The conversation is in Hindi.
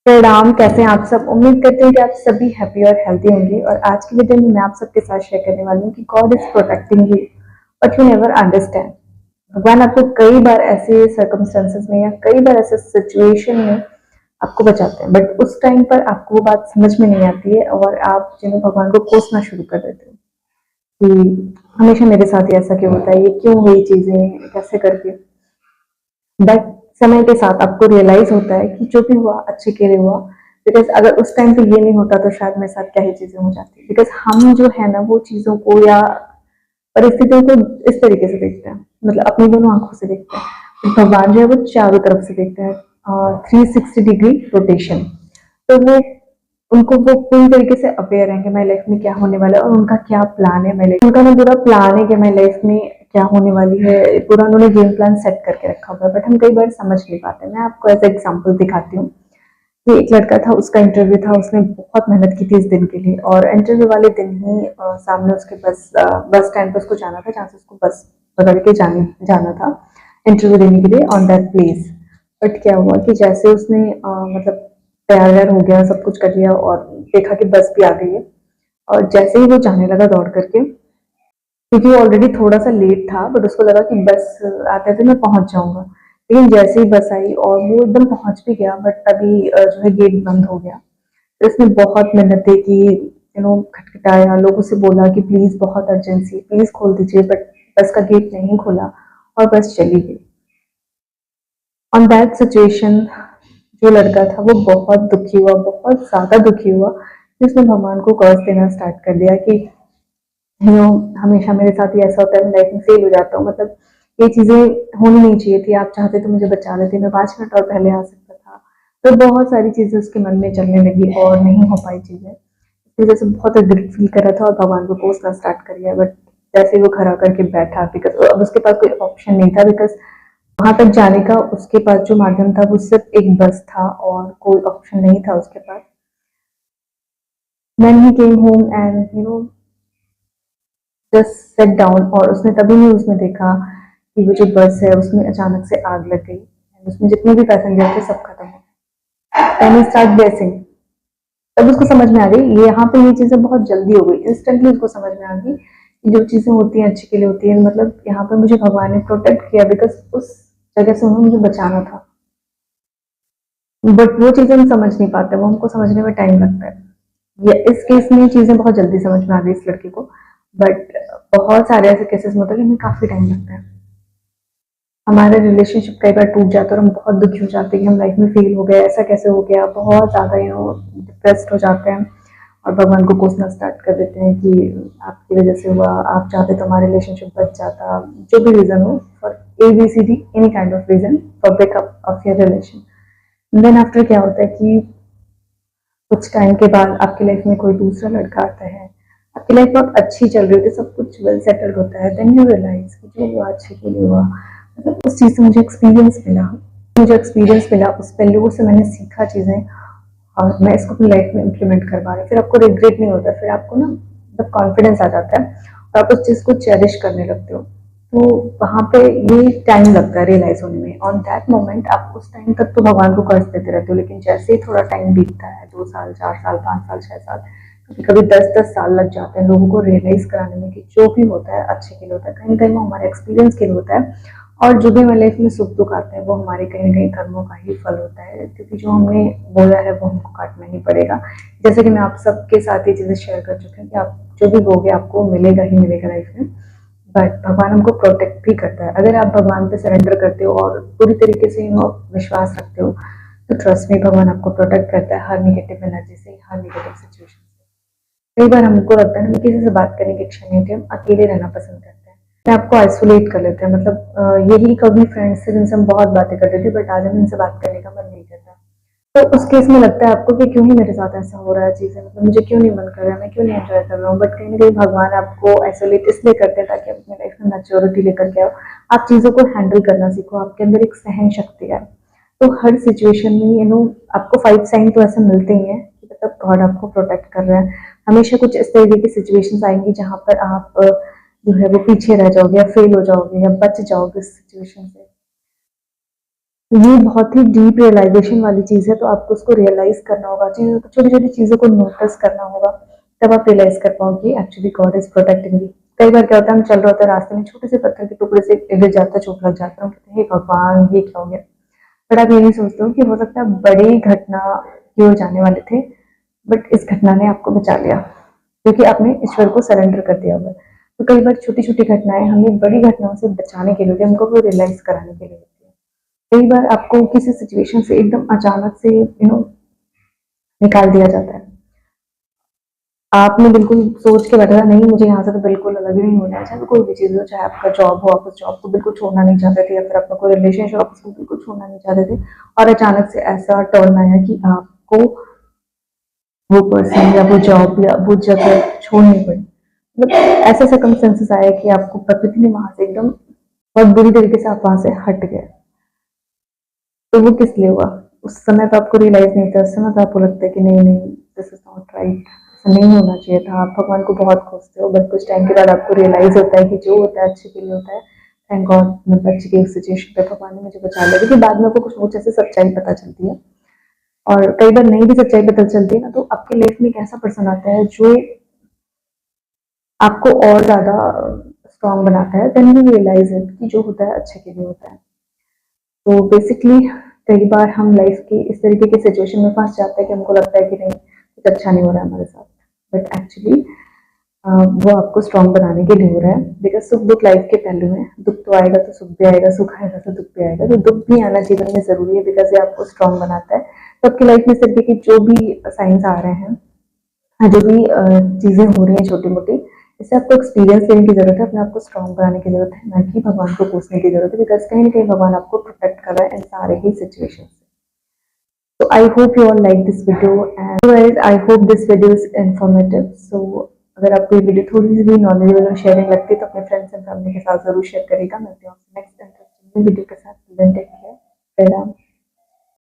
प्रणाम, कैसे हैं आप सब। उम्मीद करते हैं कि आप सभी हैप्पी और हेल्दी होंगे। और आज की वीडियो में मैं आप सबके साथ शेयर करने वाली हूँ कि God is protecting you but you never understand. भगवान आपको कई बार ऐसे सर्कमस्टेंसेस में या कई बार ऐसे सिचुएशन में आपको बचाते हैं, बट उस टाइम पर आपको वो बात समझ में नहीं आती है और आप जिन्हें भगवान को कोसना शुरू कर देते हो कि हमेशा मेरे साथ ही ऐसा क्यों होता है, ये क्यों हुई चीजें, कैसे करके। बट समय के साथ आपको रियलाइज होता है कि जो भी हुआ अच्छे के लिए हुआ। बिकॉज अगर उस टाइम पे ये नहीं होता तो शायद मेरे साथ क्या ही चीजें हो जाती। बिकॉज हम जो है ना वो चीजों को या परिस्थितियों को इस तरीके से देखते हैं, मतलब अपनी दोनों आंखों से देखते हैं। भगवान जो है वो चारों तरफ से देखते हैं, 360 डिग्री रोटेशन। तो वो उनको वो पूरी तरीके से अवेयर है कि मेरी लाइफ में क्या होने वाला है और उनका क्या प्लान है। मेरे लाइफ उनका ना पूरा प्लान है कि मेरी लाइफ में क्या होने वाली है, पूरा उन्होंने गेम प्लान सेट करके रखा हुआ है। बट हम कई बार समझ नहीं पाते। मैं आपको ऐसा एग्जाम्पल दिखाती हूँ कि एक लड़का था, उसका इंटरव्यू था, उसने बहुत मेहनत की थी इस दिन के लिए। और इंटरव्यू वाले दिन ही सामने उसके बस स्टैंड पर उसको जाना था, जहाँ से उसको बस पकड़ के जाना था इंटरव्यू देने के लिए ऑन दैट प्लेस। बट क्या हुआ कि जैसे उसने मतलब तैयार वैयार हो गया, सब कुछ कर लिया और देखा कि बस भी आ गई है। और जैसे ही वो जाने लगा दौड़ करके, क्योंकि वो ऑलरेडी थोड़ा सा लेट था, बट उसको लगा कि बस आते आते मैं पहुंच जाऊंगा। लेकिन जैसे ही बस आई और वो एकदम पहुंच भी गया, बट तभी जो है गेट बंद हो गया। तो इसने बहुत मेहनतें की, खटखटाया, लोगों से बोला कि प्लीज बहुत अर्जेंसी, प्लीज खोल दीजिए, बट बस का गेट नहीं खोला और बस चली गई। ऑन दैट सिचुएशन जो लड़का था वो बहुत दुखी हुआ, बहुत ज्यादा दुखी हुआ कि उसने भगवान को कर्ज देना स्टार्ट कर दिया कि यू नो हमेशा मेरे साथ ही ऐसा होता है, मैं लाइफ में फेल हो जाता हूँ। मतलब ये चीजें होनी नहीं चाहिए थी, आप चाहते तो मुझे बचा लेते, मैं 5 मिनट और पहले आ सकता था। तो बहुत सारी चीजें उसके मन में चलने लगी और नहीं हो पाई चीजें। इस वजह से बहुत गिल्ट फील कर रहा था और भगवान को कोसना स्टार्ट कर दिया। बट जैसे ही वो खड़ा करके बैठा, बिकॉज अब उसके पास कोई ऑप्शन नहीं था, बिकॉज वहां तक जाने का उसके पास जो माध्यम था वो सिर्फ एक बस था और कोई ऑप्शन नहीं था उसके पास। When he came home and just set down, और उसने तभी न्यूज में देखा कि वो जो बस है उसमें अचानक से आग लग गई। उसमें जितने भी पैसेंजर थे सब खत्म हो गए। And start blessing. तब उसको समझ में आ गई, ये यहाँ पे ये चीजें बहुत जल्दी हो गई, इंस्टेंटली उसको समझ में आ गई कि जो चीजें होती हैं अच्छे के लिए होती है। मतलब यहाँ पे मुझे भगवान ने प्रोटेक्ट किया, बिकॉज उस जगह से उन्होंने मुझे बचाना था। बट वो चीजें हम समझ नहीं पाते, वो हमको समझने में टाइम लगता है। ये इस केस में चीजें बहुत जल्दी समझ में आ गई इस लड़के को। बट बहुत सारे ऐसे केसेस में होता है कि हमें काफी टाइम लगता है। हमारा रिलेशनशिप कई बार टूट जाता है और हम बहुत दुखी हो जाते हैं कि हम लाइफ में फेल हो गए, ऐसा कैसे हो गया, बहुत ज्यादा डिप्रेस्ड हो जाते हैं और भगवान को कोसना स्टार्ट कर देते हैं कि आपकी वजह से हुआ, आप चाहते तो हमारा रिलेशनशिप बच जाता। जो भी रीजन हो, for ABCD any kind of reason for breakup of your relation. Then after क्या होता है कि कुछ टाइम के बाद आपकी लाइफ में कोई दूसरा लड़का आता है, आपकी लाइफ बहुत अच्छी चल रही होती है, सब कुछ वेल सेटल्ड होता है। देन यू रियलाइज कि जो हुआ अच्छे के लिए हुआ। मतलब उस चीज से मुझे एक्सपीरियंस मिला, उस पहलुओं से मैंने सीखा चीजें और मैं इसको अपनी लाइफ में इम्प्लीमेंट कर पा रही हूँ। फिर आपको रिग्रेट नहीं होता, फिर आपको ना मतलब कॉन्फिडेंस आ जाता है और आप उस चीज को चेरिश करने लगते हो। तो वहां पे ये टाइम लगता है रियलाइज होने में। ऑन दैट मोमेंट आप उस टाइम तक तो भगवान को कर्ज देते रहते हो, लेकिन जैसे ही थोड़ा टाइम बीतता है, 2 साल, 4 साल, 5 साल, 6 साल, कभी कभी 10-10 साल लग जाते हैं लोगों को रियलाइज कराने में कि जो भी होता है अच्छे के लिए होता है, कहीं ना कहीं वो हमारे एक्सपीरियंस के लिए होता है। और जो भी हमारी लाइफ में सुख दुख आते हैं वो हमारे कहीं ना कहीं कर्मों का ही फल होता है, क्योंकि जो हमने बोला है वो हमको काटना ही पड़ेगा। जैसे कि मैं आप सबके साथ ये चीजें शेयर कर चुकी हूँ कि आप जो भी बोगे आपको मिलेगा ही मिलेगा लाइफ में। बट भगवान हमको प्रोटेक्ट भी करता है। अगर आप भगवान पे सरेंडर करते हो और पूरी तरीके से विश्वास रखते हो, तो ट्रस्ट में भगवान आपको प्रोटेक्ट करता है हर निगेटिव एनर्जी से, हर निगेटिव सिचुएशन से। कई बार हमको लगता है ना, हमें किसी से बात करने की इच्छा नहीं होती, हम अकेले रहना पसंद करते हैं, अपने आपको आइसोलेट कर लेते हैं। मतलब यही कभी फ्रेंड्स थे जिनसे हम बहुत बातें करते थे, बट आज हम इनसे बात करने का मन नहीं करता। तो उस केस में लगता है आपको कि क्यों ही मेरे साथ ऐसा हो रहा है चीजें, मतलब मुझे क्यों नहीं मन कर रहा है, मैं क्यों नहीं एंजॉय कर रहा हूँ। बट कहीं ना कहीं भगवान आपको आइसोलेट इसलिए करते हैं ताकि आप अपनी लाइफ में मैच्योरिटी लेकर के आओ, आप चीजों को हैंडल करना सीखो, आपके अंदर एक सहन शक्ति आए। तो हर सिचुएशन में आपको 5 साइन तो ऐसे मिलते ही हैं कि मतलब गॉड आपको प्रोटेक्ट कर रहा है। हमेशा कुछ इस तरीके की सिचुएशंस आएंगी जहां पर आप जो है वो पीछे रह जाओगे या फेल हो जाओगे या बच जाओगे इस सिचुएशन से। तो ये बहुत ही डीप रियलाइजेशन वाली चीज़ है, तो आपको उसको रियलाइज करना होगा, चीज़ों छोटी छोटी चीज़ों को नोटिस करना होगा, तब आप रियलाइज कर पाओगे actually God is protecting you. कई बार क्या होता है, हम चल रहे होते हैं रास्ते में, छोटे से पत्थर के टुकड़े से गिर जाता है, चोट लग जाता है, हम कहते हैं हे भगवान ये क्या हो गया। बट आप ये नहीं सोचते हो कि हो सकता है बड़ी घटना की ओर जाने वाले थे, बट इस घटना ने आपको बचा लिया क्योंकि आपने ईश्वर को सरेंडर कर दिया होगा। तो कई बार छोटी छोटी घटनाएं हमें बड़ी घटनाओं से बचाने के लिए होती है, हमको वो रियलाइज कराने के लिए होती है। कई बार आपको किसी सिचुएशन से एकदम अचानक से निकाल दिया जाता है, आपने बिल्कुल सोच के बैठा था नहीं मुझे यहाँ से तो बिल्कुल अलग ही नहीं होना है, चाहे कोई भी चीज़ हो, चाहे आपका जॉब हो, आप उस जॉब को बिल्कुल छोड़ना नहीं चाहते थे, या फिर आपका कोई रिलेशनशिप आप उसको बिल्कुल छोड़ना नहीं चाहते थे, और अचानक से ऐसा टर्न आया कि आपको वो पर्सन या वो जॉब या वो जगह छोड़नी पड़ी। मतलब ऐसे सर्कमस्टेंसेस आए कि आपको प्रकृति ने वहां से एकदम बहुत बुरी तरीके से आप वहां से हट गए। तो वो किस लिए हुआ? उस समय तो आपको रियलाइज नहीं था, उस समय तो आपको लगता है कि नहीं नहीं दिस इज नॉट राइट, ऐसा नहीं होना चाहिए था। आप भगवान को बहुत खोजते हो, बट कुछ टाइम के बाद आपको रियलाइज होता है कि जो होता है अच्छे के लिए होता है। थैंक गॉड मतलब अच्छे की सिचुएशन पे भगवान ने मुझे बचा लिया, क्योंकि बाद में आपको कुछ मुझे ऐसे सच्चाई पता चलती है, और कई बार नहीं भी सच्चाई पता चलती है ना, तो आपके लाइफ में एक ऐसा पर्सन आता है जो आपको और ज्यादा स्ट्रांग बनाता है। देन यू रियलाइज इट कि जो होता है अच्छे के लिए होता है। तो बेसिकली कई बार हम लाइफ की इस तरीके की सिचुएशन में फंस जाते हैं कि हमको लगता है कि नहीं कुछ अच्छा नहीं हो रहा है हमारे साथ, बट एक्चुअली वो आपको स्ट्रांग बनाने के लिए हो रहा है। बिकॉज सुख दुख लाइफ के पहलू हैं, दुख तो आएगा तो सुख भी आएगा, सुख आएगा तो दुख भी आएगा, तो दुख भी आना जीवन में जरूरी है, बिकॉज ये आपको स्ट्रांग बनाता है। तो आपकी लाइफ में इस तरीके की जो भी साइंस आ रहे हैं, जो भी चीजें हो रही हैं छोटी मोटी, इससे आपको एक्सपीरियंस लेने की जरूरत है, अपने आप को स्ट्रांग बनाने की जरूरत है, ना कि भगवान को कोसने की जरूरत है, बिकॉज कहीं ना कहीं भगवान आपको प्रोटेक्ट कर रहा है इन सारे ही सिचुएशन से। So I hope you all like this video, and guys I hope this video is informative. So अगर आपको ये वीडियो थोड़ी सी भी नॉलेजेबल और शेयरिंग लगती है तो अपने फ्रेंड्स एंड फैमिली के साथ जरूर शेयर करेगा। मिलते हैं नेक्स्ट इंटरेस्टिंग वीडियो के साथ। Take care.